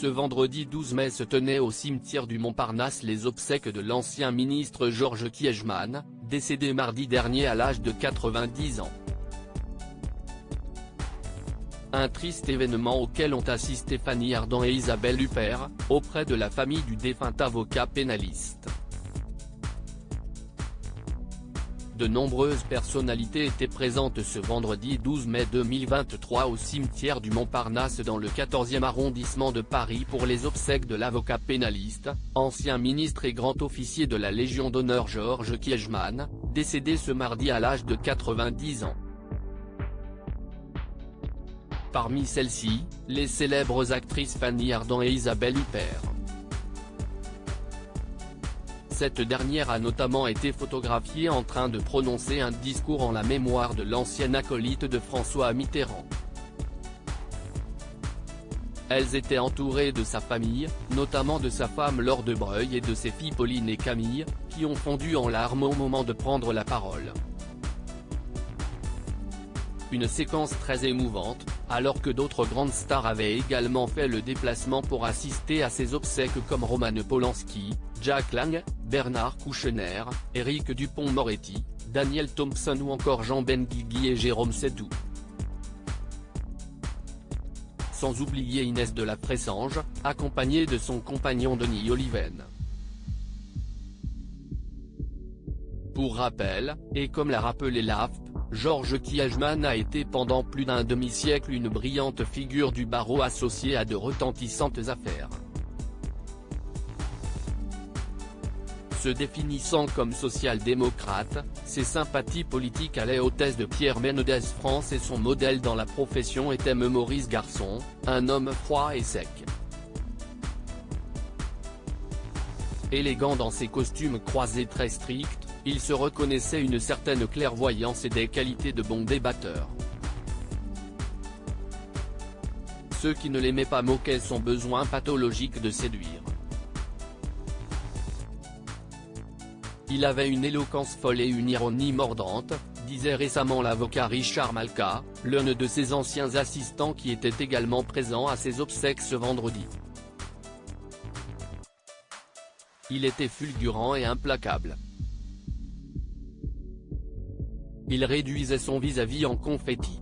Ce vendredi 12 mai se tenaient au cimetière du Montparnasse les obsèques de l'ancien ministre Georges Kiegemann, décédé mardi dernier à l'âge de 90 ans. Un triste événement auquel ont assisté Fanny Ardant et Isabelle Huppert, auprès de la famille du défunt avocat pénaliste. De nombreuses personnalités étaient présentes ce vendredi 12 mai 2023 au cimetière du Montparnasse dans le 14e arrondissement de Paris pour les obsèques de l'avocat pénaliste, ancien ministre et grand officier de la Légion d'honneur Georges Kiegemann, décédé ce mardi à l'âge de 90 ans. Parmi celles-ci, les célèbres actrices Fanny Ardant et Isabelle Huppert. Cette dernière a notamment été photographiée en train de prononcer un discours en la mémoire de l'ancien acolyte de François Mitterrand. Elles étaient entourées de sa famille, notamment de sa femme Laure de Breuil et de ses filles Pauline et Camille, qui ont fondu en larmes au moment de prendre la parole. Une séquence très émouvante, alors que d'autres grandes stars avaient également fait le déplacement pour assister à ses obsèques comme Roman Polanski, Jack Lang, Bernard Kouchner, Éric Dupond-Moretti, Daniel Thompson ou encore Jean Benguigui et Jérôme Sédou. Sans oublier Inès de la Fressange, accompagnée de son compagnon Denis Oliven. Pour rappel, et comme l'a rappelé l'AFP, Georges Kiegemann a été pendant plus d'un demi-siècle une brillante figure du barreau associée à de retentissantes affaires. Se définissant comme social-démocrate, ses sympathies politiques allaient aux thèses de Pierre Mendès France et son modèle dans la profession était Maurice Garçon, un homme froid et sec. Élégant dans ses costumes croisés très stricts, il se reconnaissait une certaine clairvoyance et des qualités de bon débatteur. Ceux qui ne l'aimaient pas moquaient son besoin pathologique de séduire. Il avait une éloquence folle et une ironie mordante, disait récemment l'avocat Richard Malka, l'un de ses anciens assistants qui était également présent à ses obsèques ce vendredi. Il était fulgurant et implacable. Il réduisait son vis-à-vis en confetti.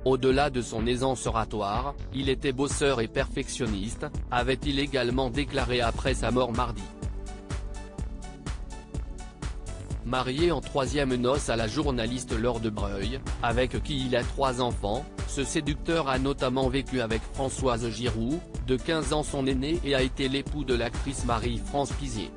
Au-delà de son aisance oratoire, il était bosseur et perfectionniste, avait-il également déclaré après sa mort mardi. Marié en troisième noces à la journaliste Laure de Breuil, avec qui il a 3 enfants, ce séducteur a notamment vécu avec Françoise Giroud, de 15 ans son aînée et a été l'époux de l'actrice Marie-France Pizier.